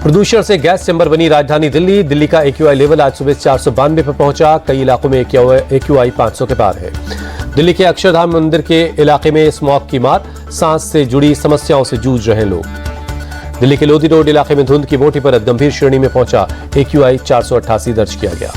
प्रदूषण से gas chamber बनी राजधानी दिल्ली। दिल्ली का AQI लेवल आज सुबह 492 पर पहुंचा। कई इलाकों में AQI 500 के पार है। दिल्ली के अक्षरधाम मंदिर के इलाके में स्मॉग की मार, सांस से जुड़ी समस्याओं से जूझ रहे लोग। दिल्ली के लोधी रोड इलाके में धुंध की मोटी परत गंभीर श्रेणी में पहुंचा। AQI 488 दर्ज किया गया।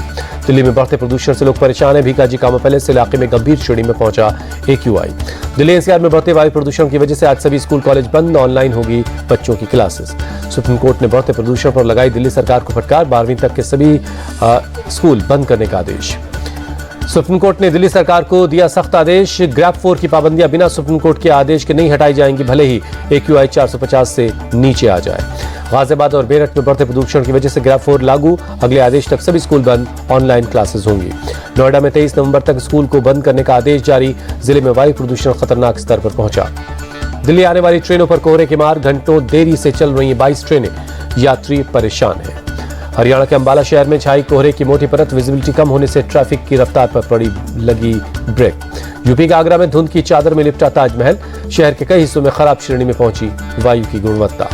दिल्ली में बढ़ते प्रदूषण से लोग परेशान हैं। भीकाजी कामा पैलेस इलाके में गंभीर श्रेणी में पहुंचा AQI। दिल्ली NCR में बढ़ते वायु प्रदूषण की वजह से आज सभी स्कूल कॉलेज बंद, ऑनलाइन होगी बच्चों की क्लासेस। सुप्रीम कोर्ट ने बढ़ते प्रदूषण पर लगाई दिल्ली सरकार को फटकार। 12वीं तक के सभी स्कूल बंद करने का आदेश। सुप्रीम कोर्ट ने दिल्ली सरकार को दिया सख्त आदेश। ग्रैब 4 की पाबंदियां बिना सुप्रीम कोर्ट के आदेश के नहीं हटाई जाएंगी, भले ही AQI 450 से नीचे आ जाए। गाजियाबाद और मेरठ में बढ़ते प्रदूषण की वजह से ग्रैब 4 लागू। अगले आदेश तक सभी स्कूल बंद, ऑनलाइन क्लासेस होंगी। नोएडा में 23 नवंबर तक स्कूल को बंद करने का आदेश जारी। जिले में वायु प्रदूषण खतरनाक स्तर पर पहुंचा। दिल्ली आने वाली ट्रेनों पर कोहरे की मार, घंटों देरी से चल रही 22 ट्रेनें, यात्री परेशान हैं। हरियाणा के अंबाला शहर में छाई कोहरे की मोटी परत, विजिबिलिटी कम होने से ट्रैफिक की रफ्तार पर लगी ब्रेक। यूपी के आगरा में धुंध की चादर में लिपटा ताजमहल, शहर के कई हिस्सों में खराब श्रेणी में पहुंची वायु की गुणवत्ता।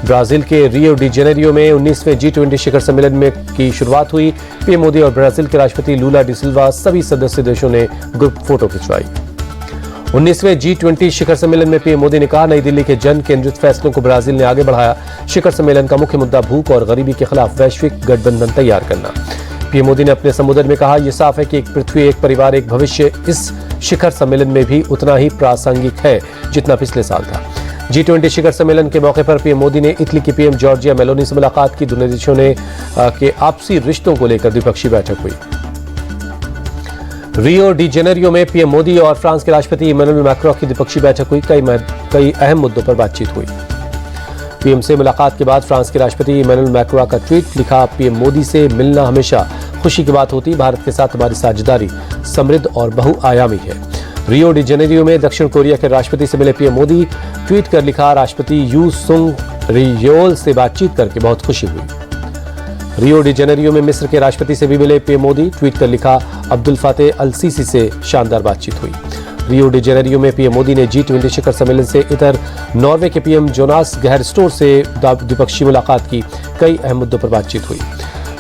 ब्राजील के रियो डी जेनेरियो में 19वें G20 शिखर सम्मेलन में की शुरुआत हुई। पीएम मोदी और ब्राजील के राष्ट्रपति लूला डी सिल्वा सभी सदस्य देशों ने ग्रुप फोटो खिंचवाई। 19वें G20 शिखर सम्मेलन में पीएम मोदी ने कहा, नई दिल्ली के जन केंद्रित फैसलों को ब्राजील ने आगे बढ़ाया। शिखर सम्मेलन का मुख्य मुद्दा भूख और गरीबी के खिलाफ वैश्विक गठबंधन तैयार करना। पीएम मोदी ने अपने संबोधन में कहा, यह साफ है कि एक पृथ्वी, एक परिवार, एक भविष्य इस शिखर सम्मेलन में भी उतना ही प्रासंगिक है जितना पिछले साल था। G20 शिखर सम्मेलन के मौके पर पीएम मोदी ने इटली की पीएम जॉर्जिया मेलोनी से मुलाकात की। दोनों देशों ने के आपसी रिश्तों को लेकर द्विपक्षीय बैठक हुई। रियो डी जेनेरियो में पीएम मोदी और फ्रांस के राष्ट्रपति इमैनुअल मैक्रों की द्विपक्षीय बैठक हुई। कई अहम मुद्दों पर बातचीत हुई। पीएम से मुलाकात के बाद फ्रांस के राष्ट्रपति इमैनुअल मैक्रों का ट्वीट लिखा, पीएम मोदी से मिलना हमेशा खुशी की बात होती। भारत के साथ हमारी साझेदारी समृद्ध और बहुआयामी है। रियो डी जेनेरियो में दक्षिण कोरिया के राष्ट्रपति से मिले पीएम मोदी, ट्वीट कर लिखा, राष्ट्रपति यू सुंग रियोल से बातचीत करके बहुत खुशी हुई। रियो डी जेनेरियो में मिस्र के राष्ट्रपति से भी मिले पीएम मोदी, ट्वीट कर लिखा, अब्दुल फातेह अल सीसी से शानदार बातचीत हुई। रियो डी जेनेरियो में पीएम मोदी ने G20 शिखर सम्मेलन से इतर नॉर्वे के पीएम जोनास गहरस्टोर से द्विपक्षीय मुलाकात की। कई अहम मुद्दों पर बातचीत हुई।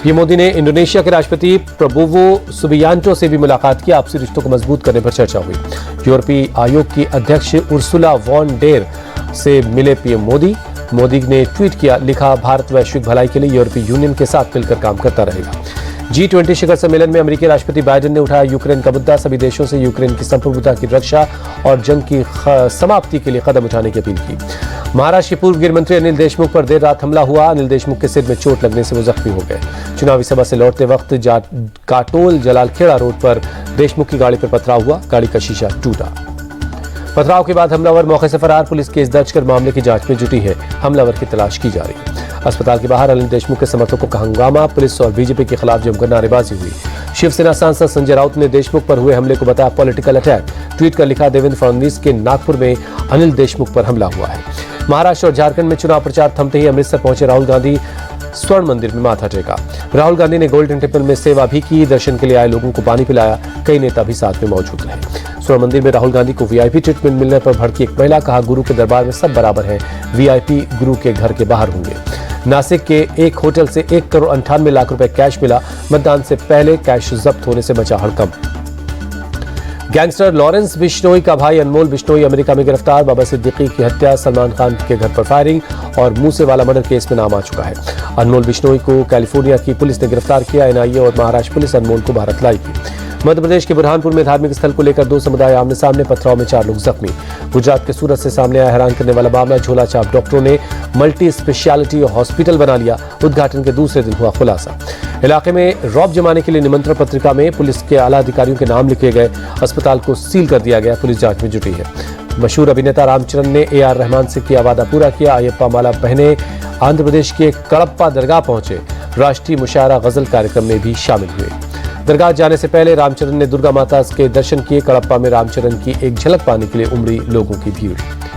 पीएम मोदी ने इंडोनेशिया के राष्ट्रपति प्रबोवो सुबियांटो से भी मुलाकात की। आपसी रिश्तों को मजबूत करने पर चर्चा हुई। यूरोपीय आयोग की अध्यक्ष उर्सुला वॉन डेर से मिले पीएम मोदी। मोदी ने ट्वीट किया, लिखा, भारत वैश्विक भलाई के लिए यूरोपीय यूनियन के साथ मिलकर काम करता रहेगा। G20 शिखर सम्मेलन में अमेरिकी राष्ट्रपति बाइडेन ने उठाया यूक्रेन का मुद्दा। सभी देशों से यूक्रेन की संप्रभुता की रक्षा और जंग की समाप्ति के लिए कदम उठाने की अपील की। महाराष्ट्र के पूर्व गृह मंत्री अनिल देशमुख पर देर रात हमला हुआ। अनिल देशमुख के सिर में चोट लगने से वो जख्मी हो गए। चुनावी सभा से लौटते वक्त काटोल जलालखेड़ा रोड पर देशमुख की गाड़ी पर पथराव हुआ। गाड़ी का शीशा टूटा। पथराव के बाद हमलावर मौके से फरार। पुलिस केस दर्ज कर मामले की जांच में जुटी है। हमलावर की तलाश की जा रही है। अस्पताल के बाहर अनिल देशमुख के समर्थकों का हंगामा। पुलिस और बीजेपी के खिलाफ जमकर नारेबाजी हुई। शिवसेना सांसद संजय राउत ने देशमुख पर हुए हमले को बताया पॉलिटिकल अटैक। ट्वीट कर लिखा, देवेंद्र फडणवीस के नागपुर में अनिल देशमुख पर हमला हुआ है। महाराष्ट्र और झारखंड में चुनाव प्रचार थमते ही अमृतसर पहुंचे राहुल गांधी। स्वर्ण मंदिर में माथा टेका। राहुल गांधी ने गोल्डन टेम्पल में सेवा भी की। दर्शन के लिए आए लोगों को पानी पिलाया। कई नेता भी साथ में मौजूद रहे। स्वर्ण मंदिर में राहुल गांधी को VIP ट्रीटमेंट मिलने पर भड़की एक महिला। कहा, गुरु के दरबार में सब बराबर हैं। VIP गुरु के घर के बाहर होंगे। नासिक के एक होटल से 1 करोड़ 98 लाख रुपए कैश मिला। मतदान से पहले कैश जब्त होने से मचा हड़कंप। गैंगस्टर लॉरेंस बिश्नोई का भाई अनमोल बिश्नोई अमेरिका में गिरफ्तार। बाबा सिद्दीकी की हत्या, सलमान खान के घर पर फायरिंग और मूसेवाला मर्डर केस में नाम आ चुका है। अनमोल बिश्नोई को कैलिफोर्निया की पुलिस ने गिरफ्तार किया। NIA और महाराष्ट्र पुलिस अनमोल को भारत लाएगी। मध्य प्रदेश के बुरहानपुर में धार्मिक स्थल को लेकर 2 समुदाय आमने सामने। पथराव में 4 लोग जख्मी। गुजरात के सूरत से सामने आया हैरान करने वाला मामला। झोला छाप डॉक्टरों ने मल्टी स्पेशलिटी हॉस्पिटल बना लिया। उद्घाटन के दूसरे दिन हुआ खुलासा। इलाके में रौब जमाने के लिए निमंत्रण पत्रिका में पुलिस के आला अधिकारियों के नाम लिखे गए। अस्पताल को सील कर दिया गया। पुलिस जांच में जुटी है। मशहूर अभिनेता रामचरण ने AR रहमान से किया वादा पूरा किया। अयप्पा माला पहने आंध्र प्रदेश के कड़प्पा दरगाह पहुंचे। राष्ट्रीय मुशायरा गजल कार्यक्रम में भी शामिल हुए। दरगाह जाने से पहले रामचरण ने दुर्गा माता के दर्शन किए। कड़प्पा में रामचरण की एक झलक पाने के लिए उमड़ी लोगों की भीड़।